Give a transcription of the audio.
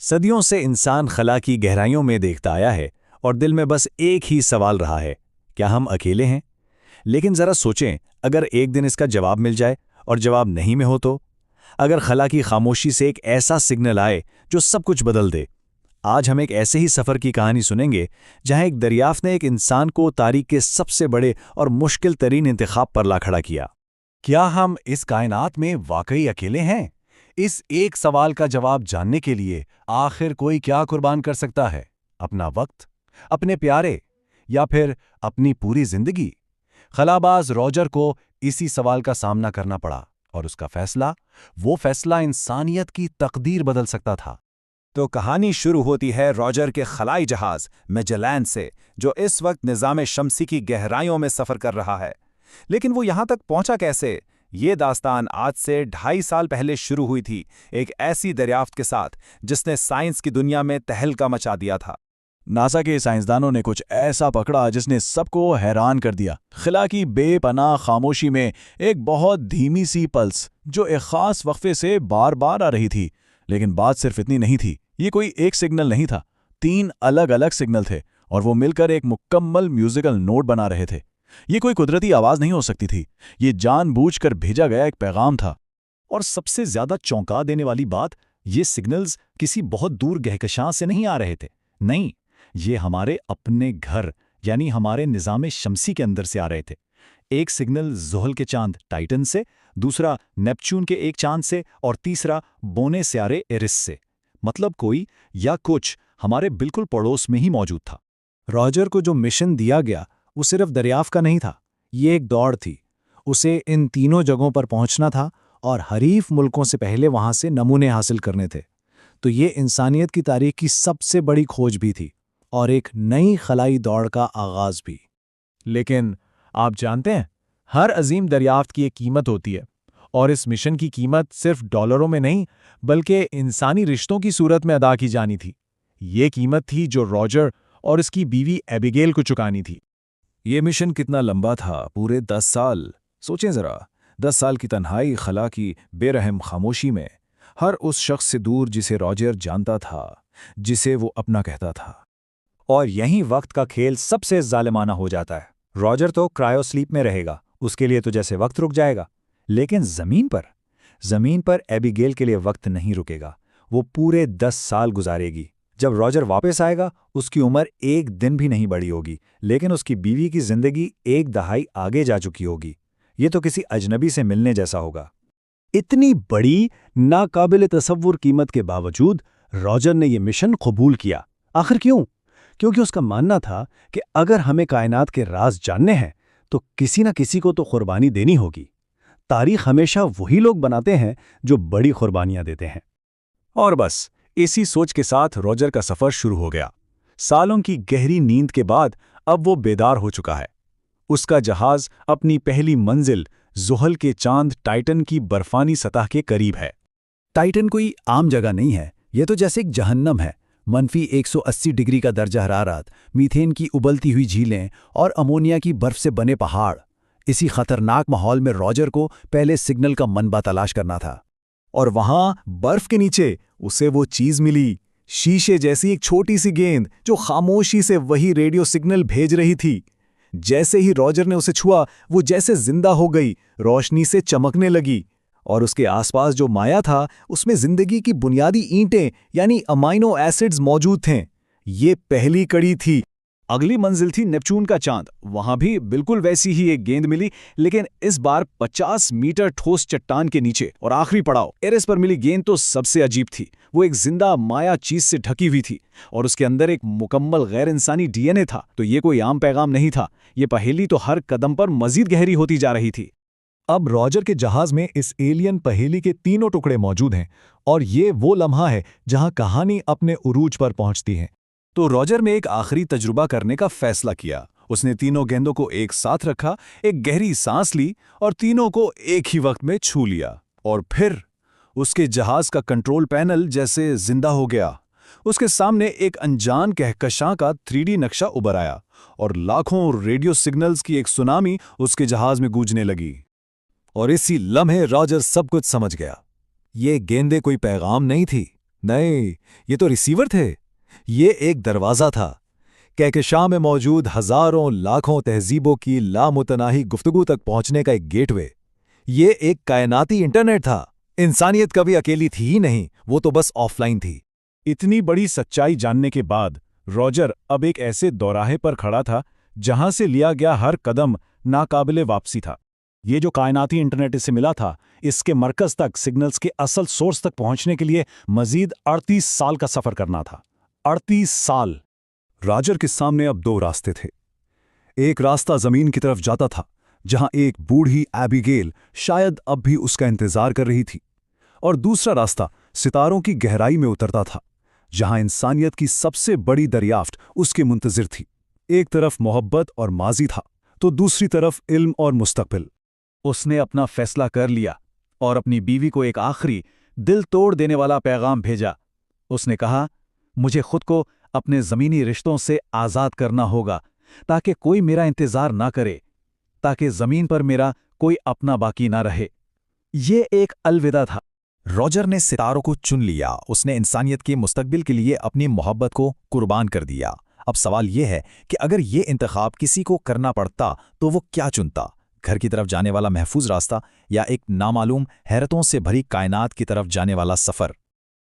सदियों से इंसान खला की गहराइयों में देखता आया है और दिल में बस एक ही सवाल रहा है, क्या हम अकेले हैं? लेकिन जरा सोचें, अगर एक दिन इसका जवाब मिल जाए और जवाब नहीं में हो तो? अगर खला की खामोशी से एक ऐसा सिग्नल आए जो सब कुछ बदल दे। आज हम एक ऐसे ही सफ़र की कहानी सुनेंगे जहां एक दरियाफ्त ने एक इंसान को तारीख के सबसे बड़े और मुश्किल तरीन इंतखाब पर ला खड़ा किया। क्या हम इस कायनात में वाकई अकेले हैं? इस एक सवाल का जवाब जानने के लिए आखिर कोई क्या कुर्बान कर सकता है? अपना वक्त, अपने प्यारे, या फिर अपनी पूरी जिंदगी? खलाबाज रॉजर को इसी सवाल का सामना करना पड़ा और उसका फैसला, वो फैसला इंसानियत की तकदीर बदल सकता था। तो कहानी शुरू होती है रॉजर के खलाई जहाज मैजेलान से, जो इस वक्त निज़ाम शमसी की गहराइयों में सफ़र कर रहा है। लेकिन वो यहाँ तक पहुँचा कैसे? ये दास्तान आज से 2.5 साल पहले शुरू हुई थी, एक ऐसी दरियाफ्त के साथ जिसने साइंस की दुनिया में तहलका मचा दिया था। नासा के साइंसदानों ने कुछ ऐसा पकड़ा जिसने सबको हैरान कर दिया। खला की बेपनाह खामोशी में एक बहुत धीमी सी पल्स जो एक खास वक्फे से बार बार आ रही थी। लेकिन बात सिर्फ इतनी नहीं थी, ये कोई एक सिग्नल नहीं था, 3 अलग अलग सिग्नल थे और वो मिलकर एक मुकम्मल म्यूजिकल नोट बना रहे थे। ये कोई कुदरती आवाज नहीं हो सकती थी, ये जानबूझकर भेजा गया एक पैगाम था। और सबसे ज्यादा चौंका देने वाली बात, ये सिग्नल्स किसी बहुत दूर गहकशां से नहीं आ रहे थे। नहीं, ये हमारे अपने घर यानी हमारे निज़ाम शमसी के अंदर से आ रहे थे। एक सिग्नल ज़ुहल के चांद टाइटन से, दूसरा नेपच्यून के एक चांद से और तीसरा बोने स्यारे एरिस से। मतलब कोई या कुछ हमारे बिल्कुल पड़ोस में ही मौजूद था। रॉजर को जो मिशन दिया गया वो सिर्फ दरियाफ्त का नहीं था, ये एक दौड़ थी। उसे इन तीनों जगहों पर पहुंचना था और हरीफ मुल्कों से पहले वहां से नमूने हासिल करने थे। तो ये इंसानियत की तारीख की सबसे बड़ी खोज भी थी और एक नई खलाई दौड़ का आगाज भी। लेकिन आप जानते हैं, हर अजीम दरियाफ्त की एक कीमत होती है, और इस मिशन की कीमत सिर्फ डॉलरों में नहीं बल्कि इंसानी रिश्तों की सूरत में अदा की जानी थी। ये कीमत थी जो रॉजर और उसकी बीवी एबिगेल को चुकानी थी। ये मिशन कितना लंबा था? पूरे 10 साल। सोचें जरा, 10 साल की तन्हाई, खला की बेरहम खामोशी में, हर उस शख्स से दूर जिसे रॉजर जानता था, जिसे वो अपना कहता था। और यहीं वक्त का खेल सबसे जालिमाना हो जाता है। रॉजर तो क्रायोस्लीप में रहेगा, उसके लिए तो जैसे वक्त रुक जाएगा। लेकिन ज़मीन पर एबिगेल के लिए वक्त नहीं रुकेगा। वो पूरे 10 साल गुजारेगी। जब रॉजर वापस आएगा, उसकी उम्र एक दिन भी नहीं बढ़ी होगी, लेकिन उसकी बीवी की जिंदगी एक दहाई आगे जा चुकी होगी। ये तो किसी अजनबी से मिलने जैसा होगा। इतनी बड़ी नाकाबिल तसव्वुर कीमत के बावजूद रॉजर ने यह मिशन कबूल किया। आखिर क्यों? क्योंकि उसका मानना था कि अगर हमें कायनात के राज जानने हैं तो किसी न किसी को तो कुर्बानी देनी होगी। तारीख हमेशा वही लोग बनाते हैं जो बड़ी कुर्बानियां देते हैं। और बस इसी सोच के साथ रॉजर का सफर शुरू हो गया। सालों की गहरी नींद के बाद अब वो बेदार हो चुका है। उसका जहाज अपनी पहली मंजिल ज़ुहल के चांद टाइटन की बर्फानी सतह के करीब है। टाइटन कोई आम जगह नहीं है, यह तो जैसे एक जहन्नम है। -180 डिग्री का दर्जा हरारत, मीथेन की उबलती हुई झीलें और अमोनिया की बर्फ से बने पहाड़। इसी खतरनाक माहौल में रॉजर को पहले सिग्नल का मनबा तलाश करना था। और वहां बर्फ के नीचे उसे वो चीज मिली, शीशे जैसी एक छोटी सी गेंद जो खामोशी से वही रेडियो सिग्नल भेज रही थी। जैसे ही रॉजर ने उसे छुआ, वो जैसे जिंदा हो गई, रोशनी से चमकने लगी। और उसके आसपास जो माया था, उसमें जिंदगी की बुनियादी ईंटें यानी अमाइनो एसिड्स मौजूद थे। ये पहली कड़ी थी। अगली मंजिल थी नेपच्यून का चांद। वहां भी बिल्कुल वैसी ही एक गेंद मिली, लेकिन इस बार 50 मीटर ठोस चट्टान के नीचे। और आखिरी पड़ाव एरिस पर मिली गेंद तो सबसे अजीब थी। वो एक जिंदा माया चीज से ढकी हुई थी और उसके अंदर एक मुकम्मल गैर इंसानी डीएनए था। तो ये कोई आम पैगाम नहीं था, ये पहेली तो हर कदम पर मजीद गहरी होती जा रही थी। अब रॉजर के जहाज में इस एलियन पहेली के तीनों टुकड़े मौजूद हैं, और ये वो लम्हा है जहां कहानी अपने उरूज पर पहुंचती है। तो रॉजर ने एक आखिरी तजुर्बा करने का फैसला किया। उसने तीनों गेंदों को एक साथ रखा, एक गहरी सांस ली और तीनों को एक ही वक्त में छू लिया। और फिर उसके जहाज का कंट्रोल पैनल जैसे जिंदा हो गया। उसके सामने एक अनजान कहकशां का 3D नक्शा उभर आया और लाखों रेडियो सिग्नल्स की एक सुनामी उसके जहाज में गूंजने लगी। और इसी लम्हे रॉजर सब कुछ समझ गया। ये गेंदें कोई पैगाम नहीं थी, नहीं, ये तो रिसीवर थे। ये एक दरवाज़ा था, कहकशां में मौजूद हज़ारों लाखों तहज़ीबों की लामुतनाही गुफ्तगू तक पहुंचने का एक गेटवे। ये एक कायनाती इंटरनेट था। इंसानियत कभी अकेली थी ही नहीं, वो तो बस ऑफलाइन थी। इतनी बड़ी सच्चाई जानने के बाद रॉजर अब एक ऐसे दौराहे पर खड़ा था जहां से लिया गया हर कदम नाकाबिले वापसी था। ये जो कायनाती इंटरनेट इसे मिला था, इसके मरकज तक सिग्नल्स के असल सोर्स तक पहुंचने के लिए मजीद 38 साल का सफर करना था। 38 साल। रॉजर के सामने अब दो रास्ते थे। एक रास्ता जमीन की तरफ जाता था, जहां एक बूढ़ी एबिगेल शायद अब भी उसका इंतजार कर रही थी, और दूसरा रास्ता सितारों की गहराई में उतरता था, जहां इंसानियत की सबसे बड़ी दरियाफ्त उसके मुंतजिर थी। एक तरफ मोहब्बत और माजी था, तो दूसरी तरफ इल्म और मुस्तकबिल। उसने अपना फैसला कर लिया और अपनी बीवी को एक आखिरी दिल तोड़ देने वाला पैगाम भेजा। उसने कहा, मुझे खुद को अपने ज़मीनी रिश्तों से आज़ाद करना होगा, ताकि कोई मेरा इंतज़ार ना करे, ताकि ज़मीन पर मेरा कोई अपना बाकी ना रहे। ये एक अलविदा था। रॉजर ने सितारों को चुन लिया। उसने इंसानियत के मुस्तकबिल के लिए अपनी मोहब्बत को कुर्बान कर दिया। अब सवाल यह है कि अगर ये इंतखाब किसी को करना पड़ता तो वो क्या चुनता? घर की तरफ जाने वाला महफूज रास्ता, या एक नामालूम हैरतों से भरी कायनात की तरफ जाने वाला सफ़र?